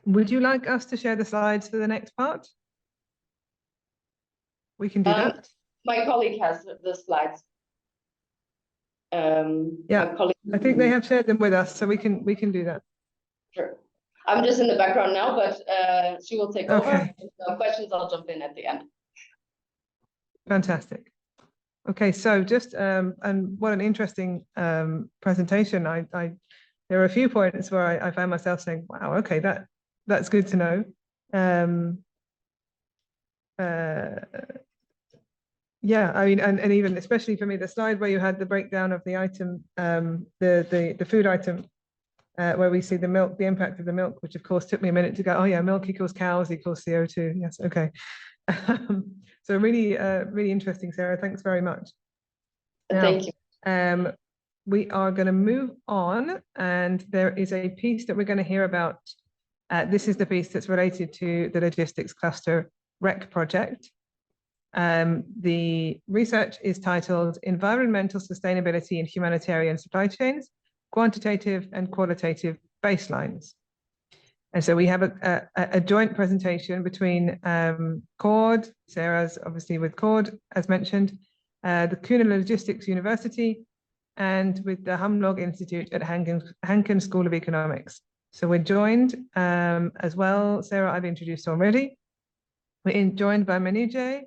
Would you like us to share the slides for the next part? We can do that. My colleague has the slides. Yeah, I think they have shared them with us, so we can do that. Sure. I'm just in the background now, but she will take over. Okay. If no questions, I'll jump in at the end. Fantastic. Okay, so just and what an interesting presentation. There are a few points where I found myself saying, "Wow, okay, that's good to know." Yeah, I mean, and even especially for me, the slide where you had the breakdown of the item, the food item, where we see the milk, the impact of the milk, which of course took me a minute to go, oh yeah, milk equals cows equals CO2. Yes, okay. So really, really interesting, Sarah. Thanks very much. Now, thank you. We are going to move on, and there is a piece that we're going to hear about. This is the piece that's related to the logistics cluster REC project. The research is titled Environmental Sustainability in Humanitarian Supply Chains, Quantitative and Qualitative Baselines. And so we have a joint presentation between CHORD, Sarah's obviously with CHORD, as mentioned, the Kuehne Logistics University, and with the HumLog Institute at Hanken School of Economics. So we're joined as well, Sarah, I've introduced already. We're joined by Manijeh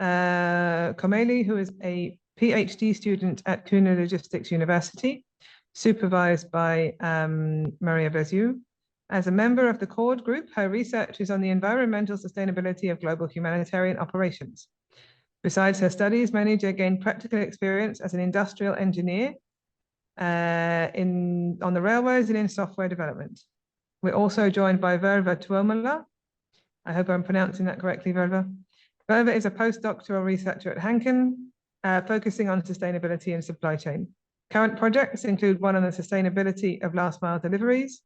Komeili, who is a PhD student at Kuehne Logistics University, supervised by Maria Beziu. As a member of the CHORD group, her research is on the environmental sustainability of global humanitarian operations. Besides her studies, Manijeh gained practical experience as an industrial engineer on the railways and in software development. We're also joined by Virva Tuomala. I hope I'm pronouncing that correctly, Virva. Virva is a postdoctoral researcher at Hanken, focusing on sustainability and supply chain. Current projects include one on the sustainability of last mile deliveries,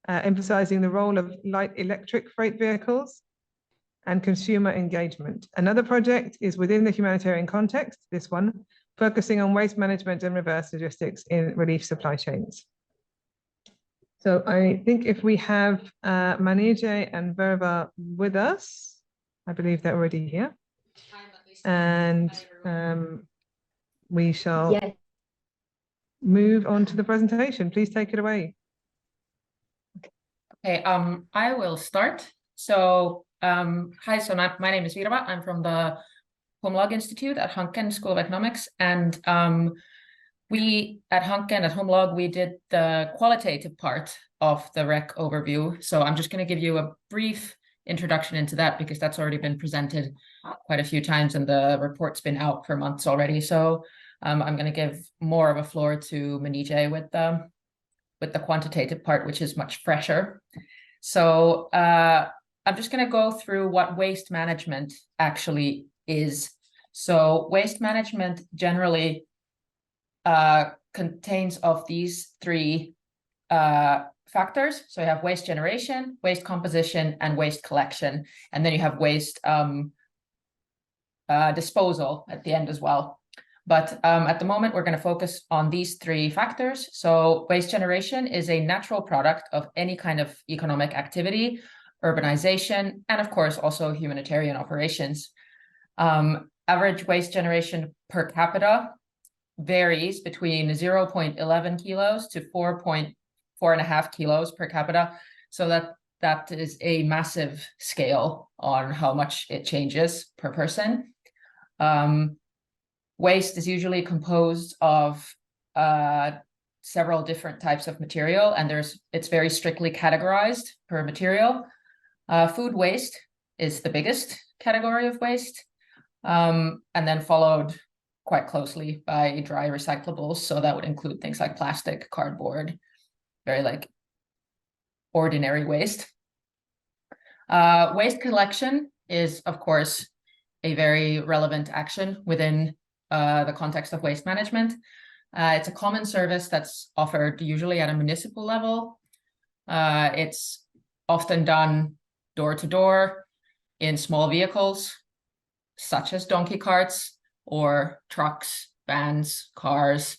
emphasizing the role of light electric freight vehicles and consumer engagement. Another project is within the humanitarian context, this one, focusing on waste management and reverse logistics in relief supply chains. So I think if we have Manijeh and Virva with us, I believe they're already here. And we shall move on to the presentation. Please take it away. Okay, I will start. So, hi, so my name is Virva. I'm from the HumLog Institute at Hanken School of Economics. And we at Hanken, at HumLog, we did the qualitative part of the REC overview. So I'm just going to give you a brief introduction into that because that's already been presented quite a few times and the report's been out for months already. So I'm going to give more of a floor to Manijeh with the quantitative part, which is much fresher. So I'm just going to go through what waste management actually is. So waste management generally contains of these three factors. So you have waste generation, waste composition, and waste collection. And then you have waste disposal at the end as well. But at the moment, we're going to focus on these three factors. So waste generation is a natural product of any kind of economic activity, urbanization, and of course, also humanitarian operations. Average waste generation per capita varies between 0.11 kilos to 4.5 kilos per capita. So that is a massive scale on how much it changes per person. Waste is usually composed of several different types of material, and it's very strictly categorized per material. Food waste is the biggest category of waste, and then followed quite closely by dry recyclables. So that would include things like plastic, cardboard, very like ordinary waste. Waste collection is, of course, a very relevant action within the context of waste management. It's a common service that's offered usually at a municipal level. It's often done door to door in small vehicles, such as donkey carts or trucks, vans, cars.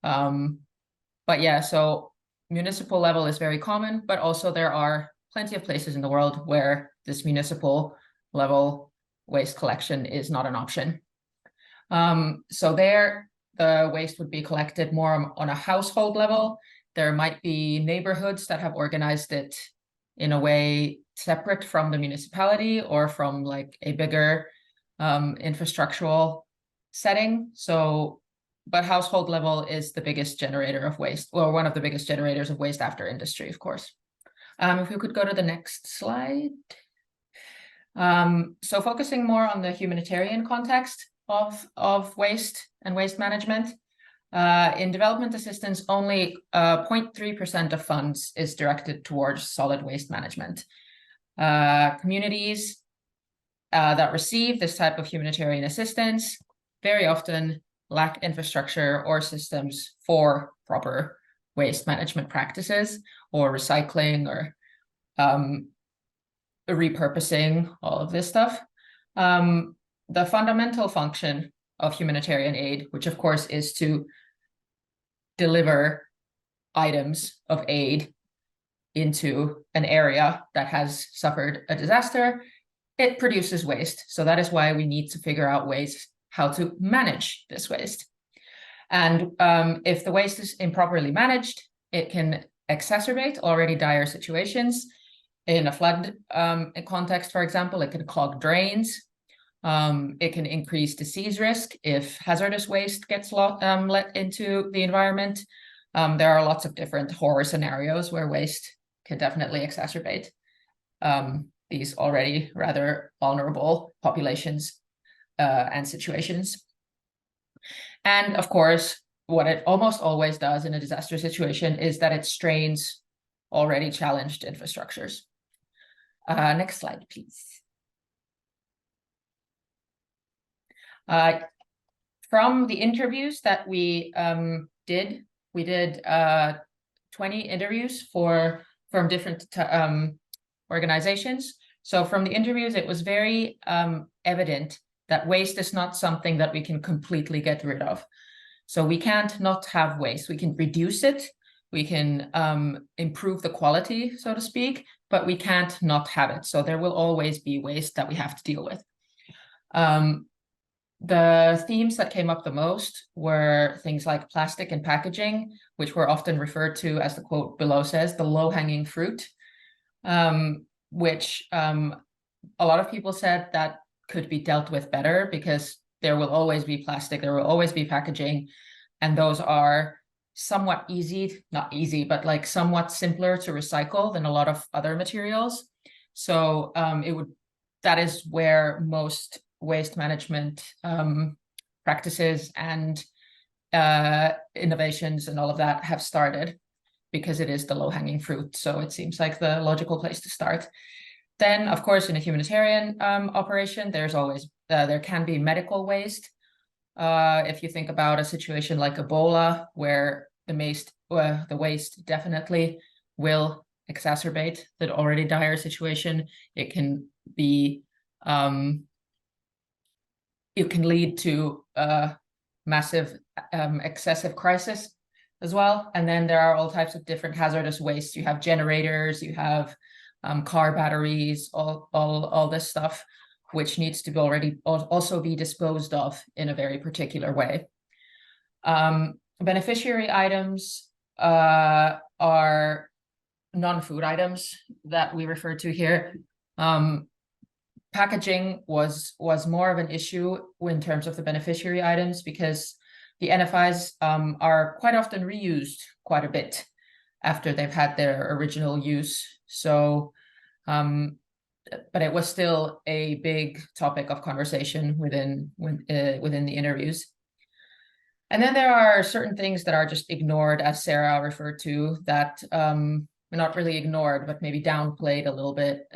But yeah, so municipal level is very common, but also there are plenty of places in the world where this municipal level waste collection is not an option. So there, the waste would be collected more on a household level. There might be neighborhoods that have organized it in a way separate from the municipality or from like a bigger infrastructural setting. So, but household level is the biggest generator of waste, or one of the biggest generators of waste after industry, of course. If we could go to the next slide. So focusing more on the humanitarian context of waste and waste management. In development assistance, only 0.3% of funds is directed towards solid waste management. Communities that receive this type of humanitarian assistance very often lack infrastructure or systems for proper waste management practices or recycling or repurposing, all of this stuff. The fundamental function of humanitarian aid, which of course is to deliver items of aid into an area that has suffered a disaster, it produces waste. So that is why we need to figure out ways how to manage this waste. And if the waste is improperly managed, it can exacerbate already dire situations. In a flood context, for example, it can clog drains. It can increase disease risk if hazardous waste gets let into the environment. There are lots of different horror scenarios where waste can definitely exacerbate these already rather vulnerable populations and situations. And of course, what it almost always does in a disaster situation is that it strains already challenged infrastructures. Next slide, please. From the interviews that we did 20 interviews from different organizations. So from the interviews, it was very evident that waste is not something that we can completely get rid of. So we can't not have waste. We can reduce it. We can improve the quality, so to speak, but we can't not have it. So there will always be waste that we have to deal with. The themes that came up the most were things like plastic and packaging, which were often referred to, as the quote below says, the low-hanging fruit, which a lot of people said that could be dealt with better because there will always be plastic, there will always be packaging, and those are somewhat easy, not easy, but like somewhat simpler to recycle than a lot of other materials. So that is where most waste management practices and innovations and all of that have started, because it is the low-hanging fruit. So it seems like the logical place to start. Then, of course, in a humanitarian operation, there's always there can be medical waste. If you think about a situation like Ebola, where the waste definitely will exacerbate the already dire situation, it can be it can lead to massive excessive crisis as well. And then there are all types of different hazardous wastes. You have generators, you have car batteries, all this stuff, which needs to be also be disposed of in a very particular way. Beneficiary items are non-food items that we refer to here. Packaging was more of an issue in terms of the beneficiary items, because the NFIs are quite often reused quite a bit after they've had their original use. So, but it was still a big topic of conversation within the interviews. And then there are certain things that are just ignored, as Sarah referred to, that not really ignored, but maybe downplayed a little bit.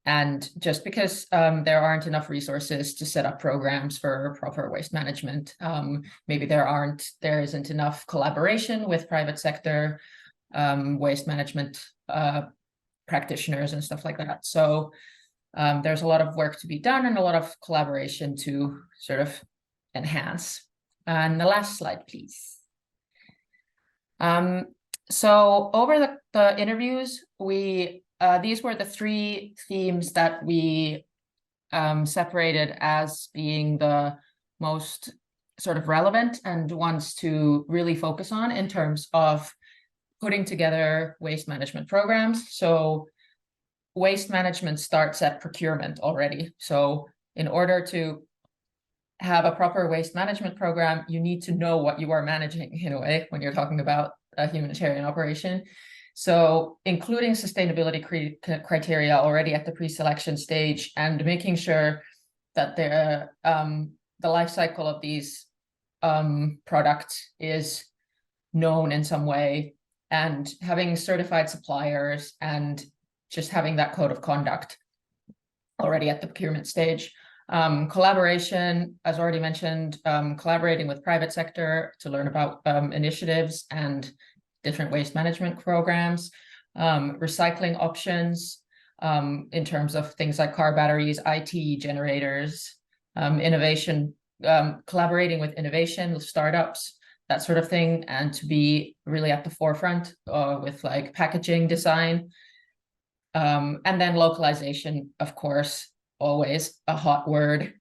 And just because there aren't enough resources to set up programs for proper waste management, maybe there isn't enough collaboration with private sector waste management practitioners and stuff like that. So there's a lot of work to be done and a lot of collaboration to sort of enhance. And the last slide, please. So over the interviews, these were the three themes that we separated as being the most sort of relevant and ones to really focus on in terms of putting together waste management programs. So waste management starts at procurement already. So in order to have a proper waste management program, you need to know what you are managing in a way when you're talking about a humanitarian operation. So including sustainability criteria already at the pre-selection stage and making sure that the life cycle of these products is known in some way, and having certified suppliers and just having that code of conduct already at the procurement stage. Collaboration, as already mentioned, collaborating with private sector to learn about initiatives and different waste management programs, recycling options in terms of things like car batteries, IT generators, innovation, collaborating with innovation, startups, that sort of thing, and to be really at the forefront with like packaging design. And then localization, of course, always a hot word,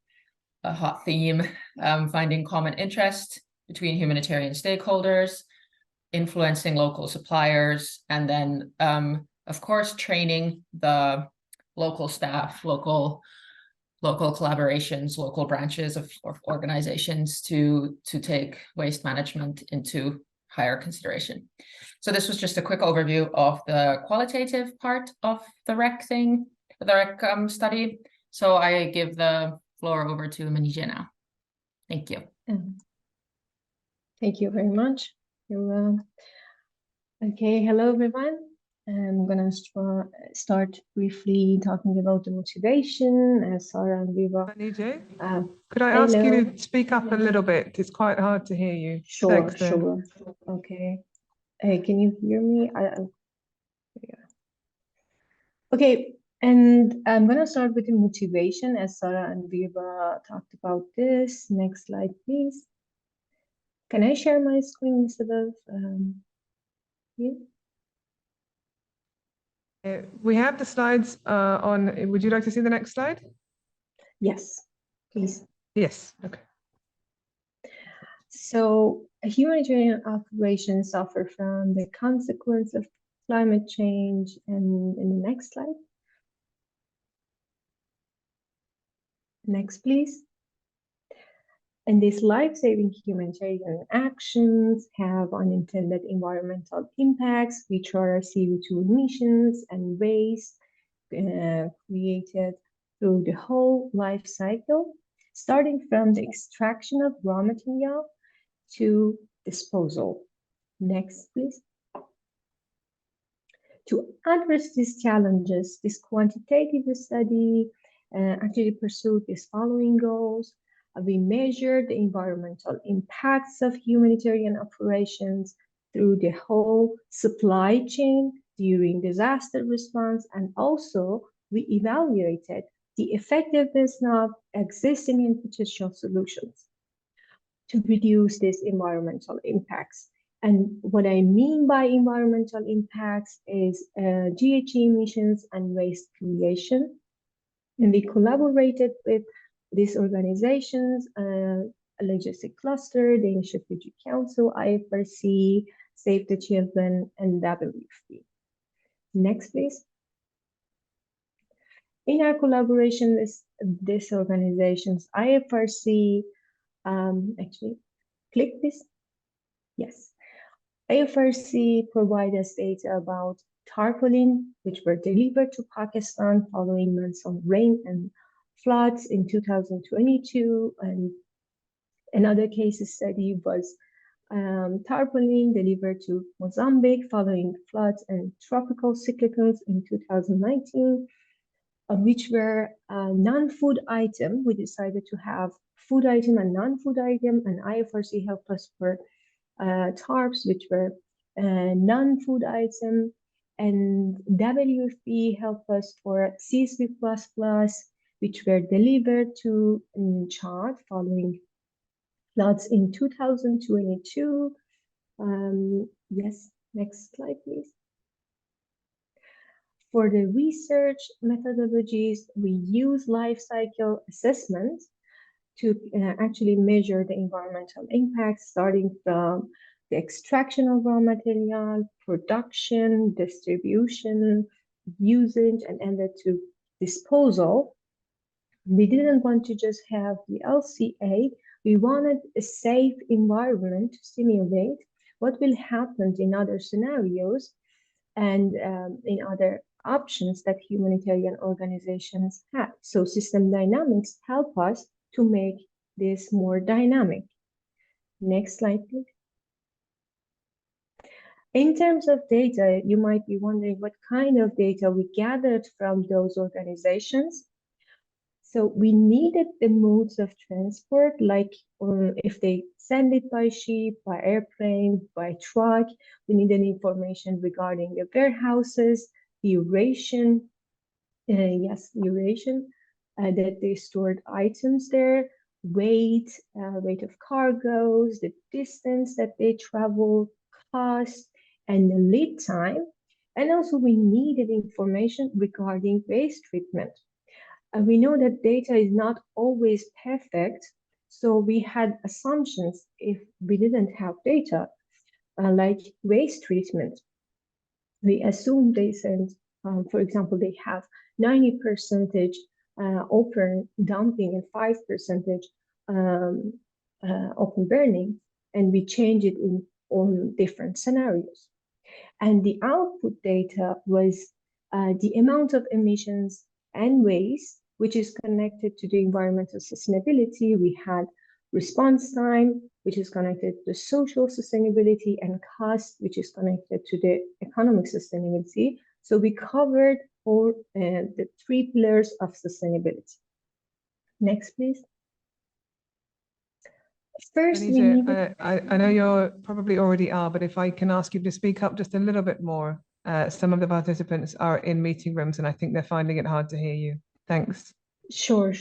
a hot theme, finding common interest between humanitarian stakeholders, influencing local suppliers, and then, of course, training the local staff, local collaborations, local branches of organizations to take waste management into higher consideration. So this was just a quick overview of the qualitative part of the REC thing, the REC study. So I give the floor over to Manijeh now. Thank you. Thank you very much. Okay, hello everyone. I'm gonna start briefly talking about the motivation, as Sarah and Virva. Manijeh, could I ask you to speak up a little bit? It's quite hard to hear you. Sure, Thanks, sure. Okay. Can you hear me? Yeah. Okay, and I'm gonna start with the motivation, as Sarah and Virva talked about this. Next slide, please. Can I share my screen instead of you? We have the slides on. Would you like to see the next slide? Yes, please. Yes. Okay. So humanitarian operations suffer from the consequence of climate change. And in the next slide. Next, please. And these life-saving humanitarian actions have unintended environmental impacts, which are CO2 emissions and waste created through the whole life cycle, starting from the extraction of raw material to disposal. Next, please. To address these challenges, this quantitative study actually pursued these following goals. We measured the environmental impacts of humanitarian operations through the whole supply chain during disaster response, and also we evaluated the effectiveness of existing and potential solutions to reduce these environmental impacts. And what I mean by environmental impacts is GHG emissions and waste creation. And we collaborated with these organizations, Logistic Cluster, Danish Refugee Council, IFRC, Save the Children, and WFP. Next, please. In our collaboration with these organizations, IFRC, actually, click this. Yes. IFRC provided us data about tarpaulin, which were delivered to Pakistan following months of rain and floods in 2022. And another case study was tarpaulin delivered to Mozambique following floods and tropical cyclones in 2019, which were non-food item. We decided to have food item and non-food item, and IFRC helped us for tarps, which were non-food item, and WFP helped us for CSV++, which were delivered to CHORD following floods in 2022. Yes, Next slide, please. For the research methodologies, we use life cycle assessment to actually measure the environmental impact, starting from the extraction of raw material, production, distribution, usage, and ended to disposal. We didn't want to just have the LCA. We wanted a safe environment to simulate what will happen in other scenarios and in other options that humanitarian organizations have. So system dynamics help us to make this more dynamic. Next slide, please. In terms of data, you might be wondering what kind of data we gathered from those organizations. So we needed the modes of transport, like if they send it by ship, by airplane, by truck. We needed information regarding the warehouses, the duration, that they stored items there, weight of cargoes, the distance that they travel, cost, and the lead time. And also we needed information regarding waste treatment. And we know that data is not always perfect, so we had assumptions if we didn't have data, like waste treatment. We assume they send, for example, they have 90% open dumping and 5% open burning, and we change it in all different scenarios. And the output data was the amount of emissions and waste, which is connected to the environmental sustainability. We had response time, which is connected to social sustainability, and cost, which is connected to the economic sustainability. So we covered all the 3 pillars of sustainability. Next, please. First, we need. I know you're probably already are, but if I can ask you to speak up just a little bit more. Some of the participants are in meeting rooms and I think they're finding it hard to hear you. Thanks. Sure.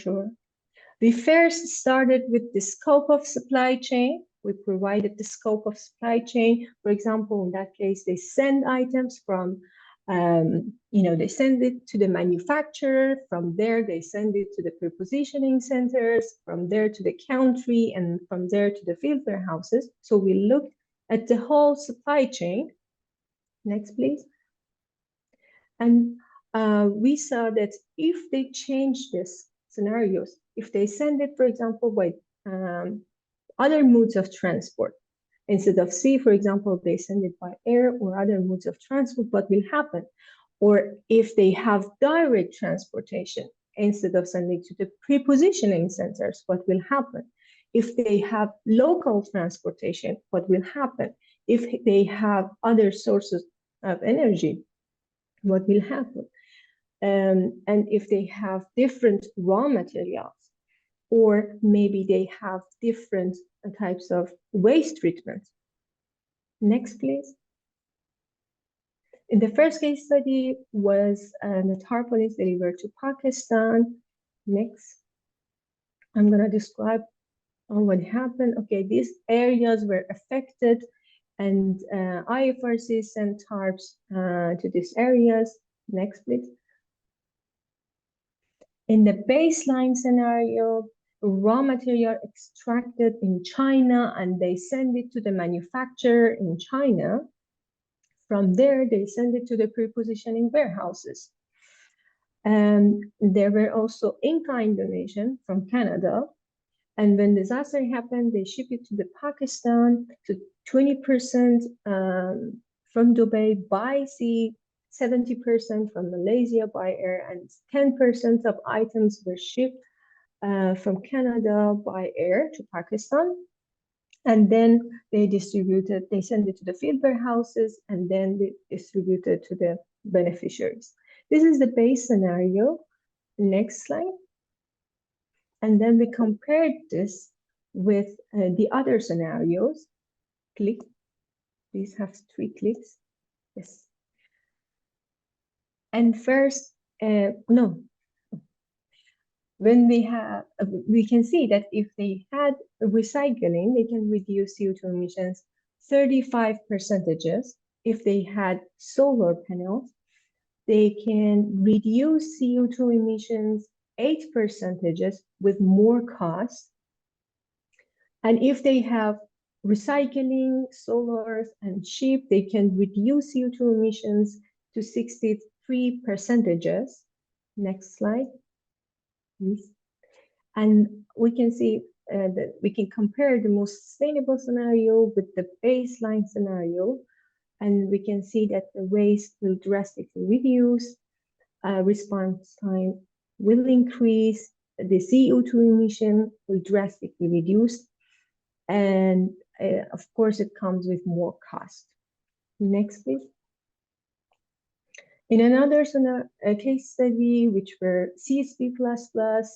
We first started with the scope of supply chain. We provided the scope of supply chain. For example, in that case, they send items from, they send it to the manufacturer. From there, they send it to the prepositioning centers. From there to the country, and from there to the field warehouses. So we looked at the whole supply chain. Next, please. And we saw that if they change this scenarios, if they send it, for example, by other modes of transport, instead of sea, for example, they send it by air or other modes of transport, what will happen? Or if they have direct transportation, instead of sending to the prepositioning centers, what will happen? If they have local transportation, what will happen? If they have other sources of energy, what will happen? And if they have different raw materials, or maybe they have different types of waste treatment. Next, please. In the first case study was the tarpaulins delivered to Pakistan. Next. I'm going to describe what happened. Okay, these areas were affected, and IFRC sent tarps to these areas. Next, please. In the baseline scenario, raw material extracted in China, and they send it to the manufacturer in China. From there, they send it to the prepositioning warehouses. And there were also in-kind donation from Canada. And when disaster happened, they ship it to the Pakistan, to 20% from Dubai by sea, 70% from Malaysia by air, and 10% of items were shipped from Canada by air to Pakistan. And then they send it to the field warehouses, and then they distribute it to the beneficiaries. This is the base scenario. Next slide. And then we compared this with the other scenarios. Click. Please have 3 clicks. Yes. And first, when we can see that if they had recycling, they can reduce CO2 emissions 35%. if they had solar panels, they can reduce CO2 emissions 8% with more cost. And if they have recycling, solars, and cheap, they can reduce CO2 emissions to 63%. Next slide, please. And we can see that we can compare the most sustainable scenario with the baseline scenario. And we can see that the waste will drastically reduce, response time will increase, the CO2 emission will drastically reduce, and of course it comes with more cost. Next, please. In another case study, which were CSP++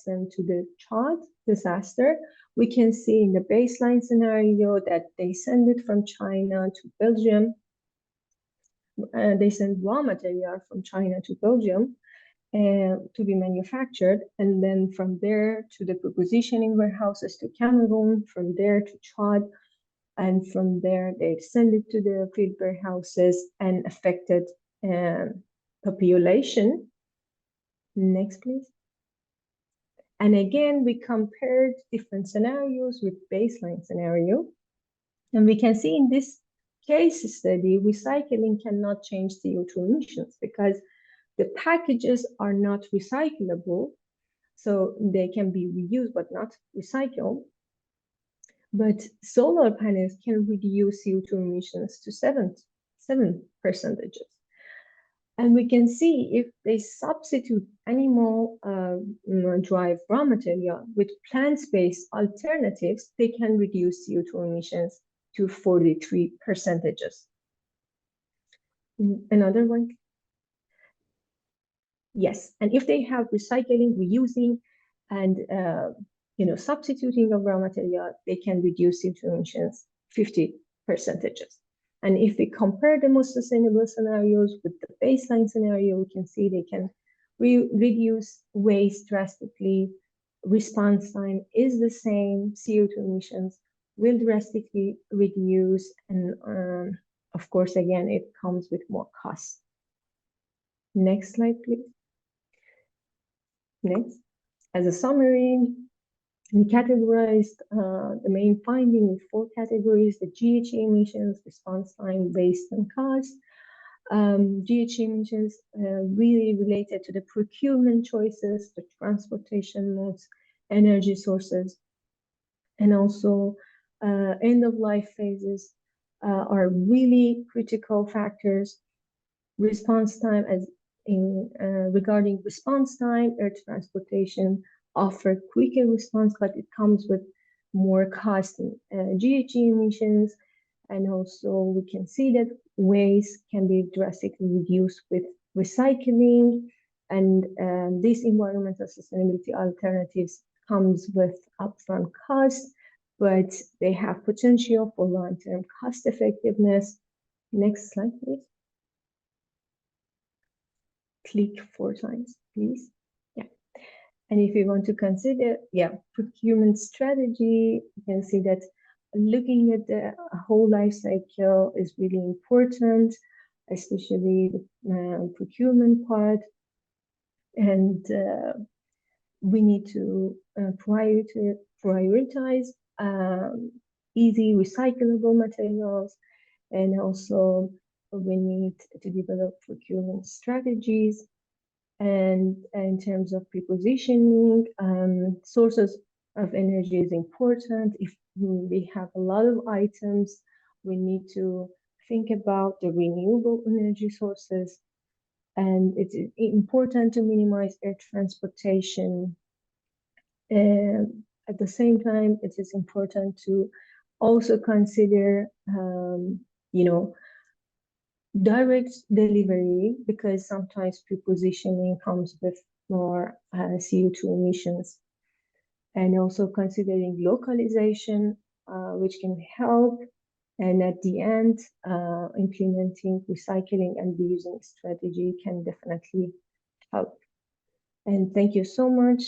and to the CHORD disaster, we can see in the baseline scenario that they send it from China to Belgium. They send raw material from China to Belgium to be manufactured, and then from there to the prepositioning warehouses to Cameroon, from there to Chad, and from there they send it to the field warehouses and affected population. Next, please. And again, we compared different scenarios with baseline scenario, and we can see in this case study, recycling cannot change CO2 emissions because the packages are not recyclable, so they can be reused but not recycled. But solar panels can reduce CO2 emissions to 7%. And we can see if they substitute animal drive raw material with plant-based alternatives, they can reduce CO2 emissions to 43%. Another one. Yes, and if they have recycling, reusing, and substituting of raw material, they can reduce CO2 emissions 50%. And if we compare the most sustainable scenarios with the baseline scenario, we can see they can reduce waste drastically. Response time is the same. CO2 emissions will drastically reduce, and of course, again, it comes with more costs. Next slide, please. Next, as a summary, we categorized the main finding in 4 categories: the GHG emissions, response time, waste, and cost. GHG emissions really related to the procurement choices, the transportation modes, energy sources, and also end-of-life phases are really critical factors. Response time, as in regarding response time, air transportation offer quicker response, but it comes with more cost in GHG emissions. And also we can see that waste can be drastically reduced with recycling, and these environmental sustainability alternatives comes with upfront costs, but they have potential for long-term cost effectiveness. Next slide, please. Click 4 times, please. Yeah. And if you want to consider, procurement strategy, you can see that looking at the whole life cycle is really important, especially the procurement part. And we need to prioritize easy recyclable materials, and also we need to develop procurement strategies. And in terms of prepositioning, sources of energy is important. If we have a lot of items, we need to think about the renewable energy sources. And it's important to minimize air transportation. At the same time, it is important to also consider, direct delivery, because sometimes prepositioning comes with more CO2 emissions. And also considering localization, which can help. And at the end, implementing recycling and reusing strategy can definitely help. And thank you so much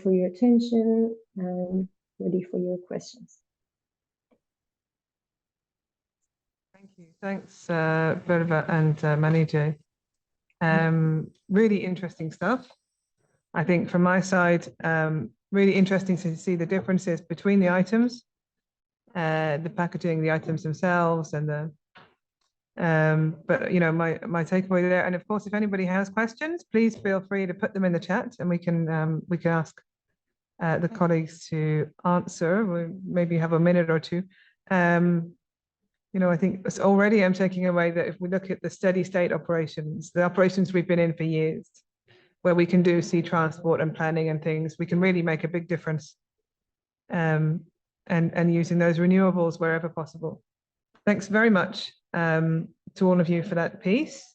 for your attention. I'm ready for your questions. Thank Thanks, Virva and Manijeh. Really interesting stuff. I think from my side, really interesting to see the differences between the items, the packaging, the items themselves, and the. But you know, my takeaway there, and of course, if anybody has questions, please feel free to put them in the chat, and we can ask the colleagues to answer. We maybe have a minute or two. You know, I think it's already I'm taking away that if we look at the steady state operations, the operations we've been in for years, where we can do sea transport and planning and things, we can really make a big difference. And using those renewables wherever possible. Thanks very much to all of you for that piece.